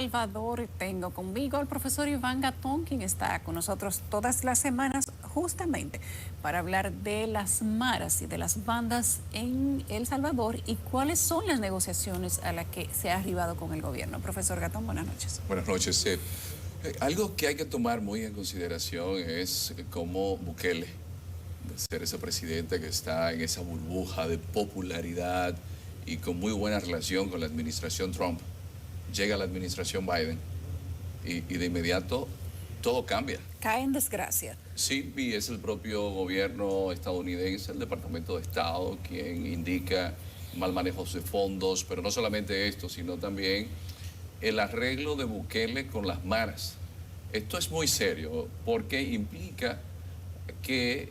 Salvador tengo conmigo al profesor Iván Gatón, quien está con nosotros todas las semanas justamente para hablar de las maras y de las bandas en El Salvador y cuáles son las negociaciones a las que se ha arribado con el gobierno. Profesor Gatón, buenas noches. Buenas noches. Algo que hay que tomar muy en consideración es cómo Bukele, de ser ese presidente que está en esa burbuja de popularidad y con muy buena relación con la administración Trump, llega a la administración Biden y de inmediato todo cambia. Cae en desgracia. Sí, y es el propio gobierno estadounidense, el Departamento de Estado, quien indica mal manejo de fondos, pero no solamente esto, sino también el arreglo de Bukele con las maras. Esto es muy serio porque implica que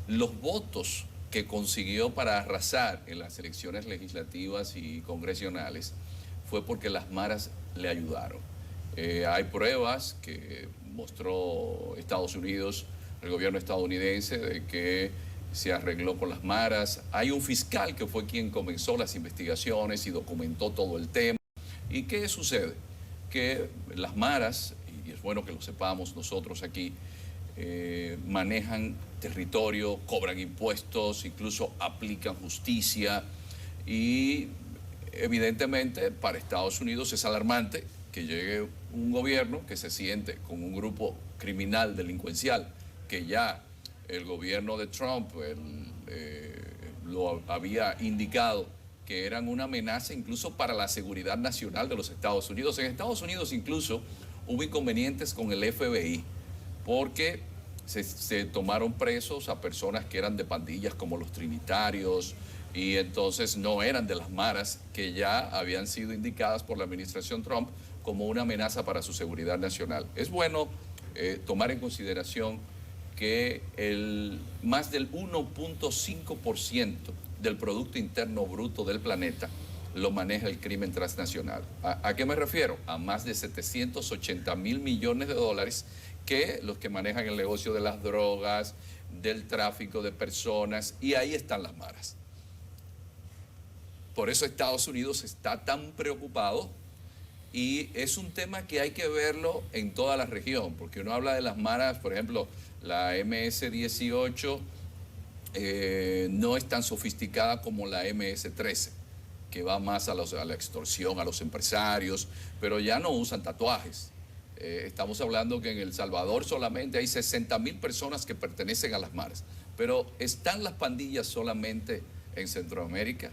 los votos que consiguió para arrasar en las elecciones legislativas y congresionales fue porque las maras le ayudaron. Hay pruebas que mostró Estados Unidos, el gobierno estadounidense, de que se arregló con las maras. Hay un fiscal que fue quien comenzó las investigaciones y documentó todo el tema. ¿Y qué sucede? Que las maras, y es bueno que lo sepamos nosotros aquí, manejan territorio, cobran impuestos, incluso aplican justicia y evidentemente para Estados Unidos es alarmante que llegue un gobierno que se siente con un grupo criminal, delincuencial, que ya el gobierno de Trump lo había indicado que eran una amenaza incluso para la seguridad nacional de los Estados Unidos. En Estados Unidos incluso hubo inconvenientes con el FBI porque se tomaron presos a personas que eran de pandillas como los trinitarios y entonces no eran de las maras que ya habían sido indicadas por la administración Trump como una amenaza para su seguridad nacional. Es bueno tomar en consideración que más del 1.5% del Producto Interno Bruto del planeta lo maneja el crimen transnacional. ¿A qué me refiero? A más de 780.000 millones de dólares que los que manejan el negocio de las drogas, del tráfico de personas, y ahí están las maras. Por eso Estados Unidos está tan preocupado y es un tema que hay que verlo en toda la región, porque uno habla de las maras, por ejemplo, la MS-18 no es tan sofisticada como la MS-13, que va más a la extorsión, a los empresarios, pero ya no usan tatuajes. Estamos hablando que en El Salvador solamente hay 60.000 personas que pertenecen a las maras, pero ¿están las pandillas solamente en Centroamérica?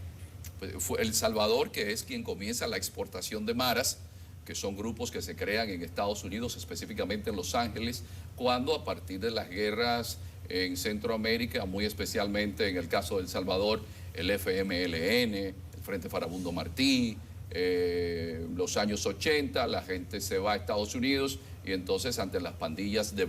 Fue El Salvador, que es quien comienza la exportación de maras, que son grupos que se crean en Estados Unidos, específicamente en Los Ángeles, cuando a partir de las guerras en Centroamérica, muy especialmente en el caso de El Salvador, el FMLN, el Frente Farabundo Martí, los años 80, la gente se va a Estados Unidos y entonces ante las pandillas de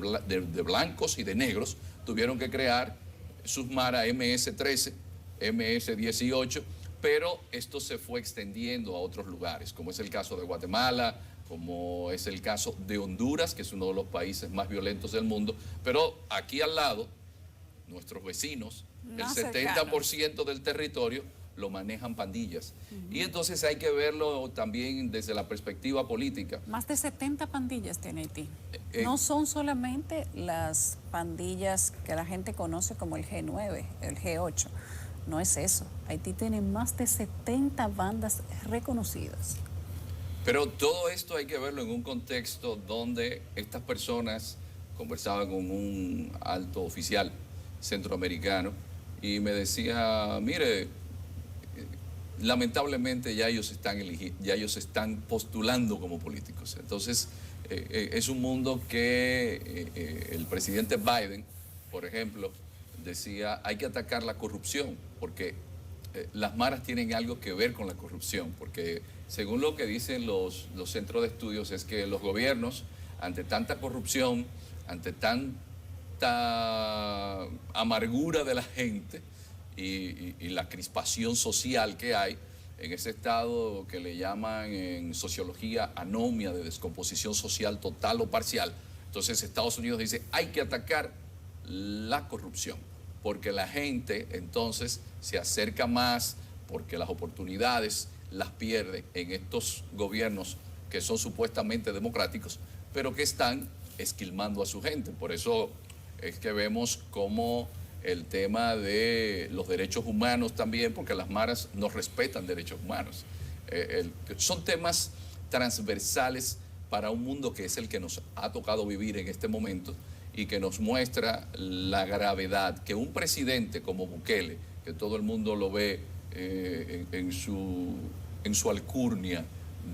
blancos y de negros tuvieron que crear sus maras MS-13, MS-18, pero esto se fue extendiendo a otros lugares, como es el caso de Guatemala, como es el caso de Honduras, que es uno de los países más violentos del mundo, pero aquí al lado, nuestros vecinos, el 70% del territorio lo manejan pandillas. Y entonces hay que verlo también desde la perspectiva política. Más de 70 pandillas tiene Haití. No son solamente las pandillas que la gente conoce como el G9, el G8. No es eso. Haití tiene más de 70 bandas reconocidas. Pero todo esto hay que verlo en un contexto donde estas personas, conversaban con un alto oficial centroamericano y me decía, mire, lamentablemente ya ellos están postulando como políticos. Entonces, es un mundo que el presidente Biden, por ejemplo, decía, hay que atacar la corrupción, porque las maras tienen algo que ver con la corrupción, porque según lo que dicen los centros de estudios es que los gobiernos, ante tanta corrupción, ante tanta amargura de la gente y la crispación social que hay, en ese estado que le llaman en sociología anomia de descomposición social total o parcial, entonces Estados Unidos dice, hay que atacar la corrupción, porque la gente entonces se acerca más, porque las oportunidades las pierde en estos gobiernos que son supuestamente democráticos, pero que están esquilmando a su gente. Por eso es que vemos cómo el tema de los derechos humanos también, porque las maras no respetan derechos humanos. Son temas transversales para un mundo que es el que nos ha tocado vivir en este momento y que nos muestra la gravedad que un presidente como Bukele, que todo el mundo lo ve en su alcurnia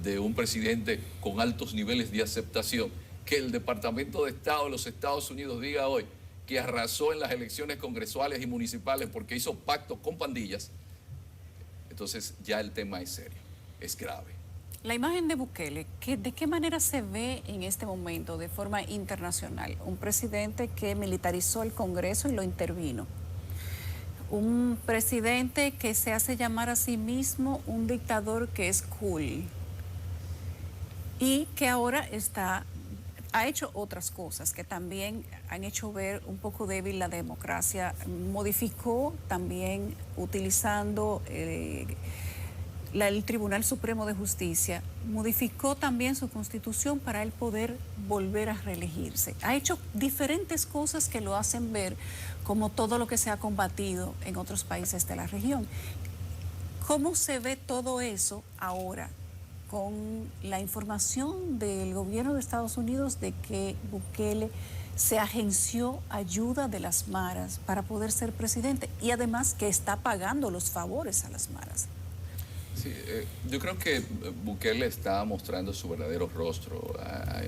de un presidente con altos niveles de aceptación, que el Departamento de Estado de los Estados Unidos diga hoy que arrasó en las elecciones congresuales y municipales porque hizo pactos con pandillas, entonces ya el tema es serio, es grave. La imagen de Bukele, ¿de qué manera se ve en este momento de forma internacional? Un presidente que militarizó el Congreso y lo intervino. Un presidente que se hace llamar a sí mismo un dictador que es cool y que ahora ha hecho otras cosas que también han hecho ver un poco débil la democracia. Modificó también utilizando el Tribunal Supremo de Justicia, modificó también su constitución para él poder volver a reelegirse. Ha hecho diferentes cosas que lo hacen ver como todo lo que se ha combatido en otros países de la región. ¿Cómo se ve todo eso ahora con la información del gobierno de Estados Unidos de que Bukele se agenció ayuda de las maras para poder ser presidente y además que está pagando los favores a las maras? Sí, yo creo que Bukele está mostrando su verdadero rostro.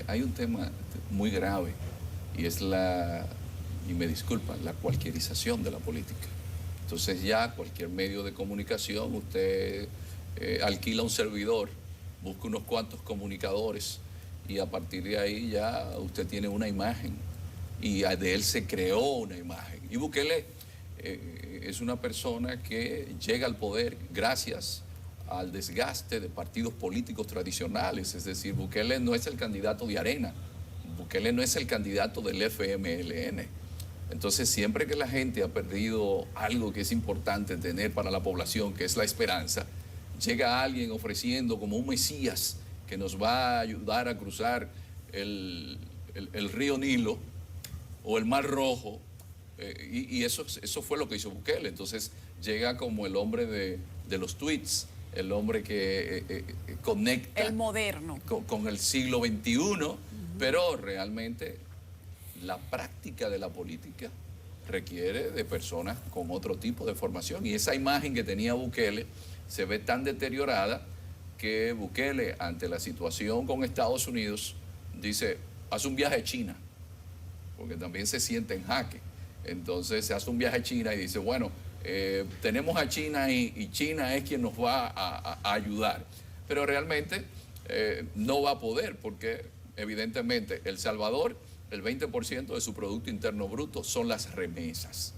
Hay un tema muy grave y es y me disculpan, la cualquierización de la política. Entonces ya cualquier medio de comunicación, usted alquila un servidor, busca unos cuantos comunicadores y a partir de ahí ya usted tiene una imagen y de él se creó una imagen. Y Bukele es una persona que llega al poder gracias al desgaste de partidos políticos tradicionales, es decir, Bukele no es el candidato de Arena, Bukele no es el candidato del FMLN. Entonces, siempre que la gente ha perdido algo que es importante tener para la población, que es la esperanza, llega alguien ofreciendo como un Mesías que nos va a ayudar a cruzar el río Nilo o el Mar Rojo, y eso fue lo que hizo Bukele. Entonces, llega como el hombre de los tweets, el hombre que conecta el moderno con el siglo XXI, pero realmente la práctica de la política requiere de personas con otro tipo de formación y esa imagen que tenía Bukele se ve tan deteriorada que Bukele, ante la situación con Estados Unidos, dice, hace un viaje a China, porque también se siente en jaque. Entonces se hace un viaje a China y dice, bueno, tenemos a China y China es quien nos va a ayudar. Pero realmente no va a poder porque evidentemente El Salvador, el 20% de su Producto Interno Bruto son las remesas.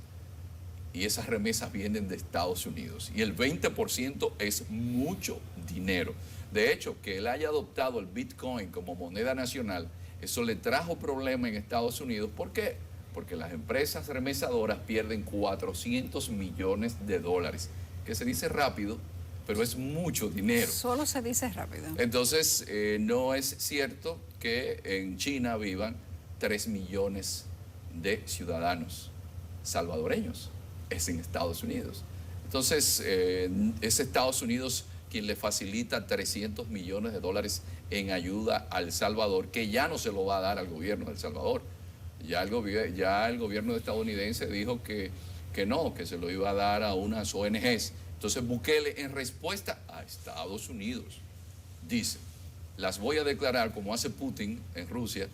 Y esas remesas vienen de Estados Unidos. Y el 20% es mucho dinero. De hecho, que él haya adoptado el Bitcoin como moneda nacional, eso le trajo problema en Estados Unidos. ¿Por qué? Porque las empresas remesadoras pierden 400 millones de dólares, que se dice rápido, pero es mucho dinero. Solo se dice rápido. Entonces, no es cierto que en China vivan 3 millones de ciudadanos salvadoreños. Es en Estados Unidos. Entonces, es Estados Unidos quien le facilita 300 millones de dólares en ayuda a El Salvador, que ya no se lo va a dar al gobierno de El Salvador. Ya el gobierno estadounidense dijo que no, que se lo iba a dar a unas ONGs. Entonces Bukele, en respuesta a Estados Unidos, dice, las voy a declarar, como hace Putin en Rusia,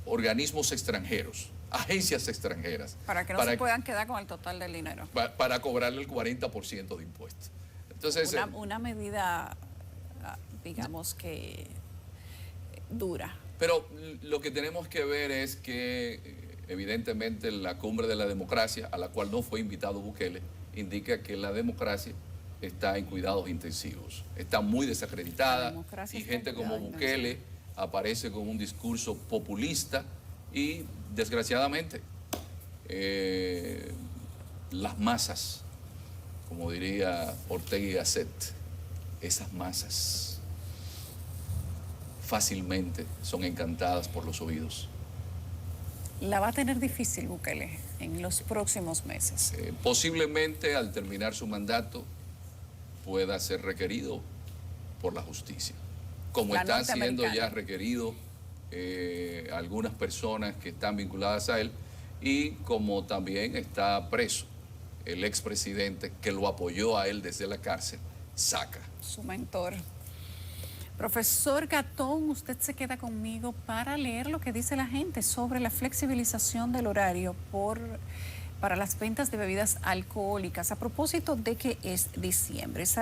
organismos extranjeros, agencias extranjeras. Para que no se puedan quedar con el total del dinero. Para cobrarle el 40% de impuestos. Entonces, una medida, digamos que dura. Pero lo que tenemos que ver es que evidentemente la cumbre de la democracia, a la cual no fue invitado Bukele, indica que la democracia está en cuidados intensivos, está muy desacreditada y gente como Bukele aparece con un discurso populista y desgraciadamente las masas, como diría Ortega y Gasset, esas masas fácilmente son encantadas por los oídos. La va a tener difícil Bukele en los próximos meses. Posiblemente al terminar su mandato pueda ser requerido por la justicia, como están siendo ya requeridos algunas personas que están vinculadas a él, y como también está preso el expresidente que lo apoyó a él desde la cárcel, Saca. Su mentor. Profesor Gatón, usted se queda conmigo para leer lo que dice la gente sobre la flexibilización del horario para las ventas de bebidas alcohólicas a propósito de que es diciembre.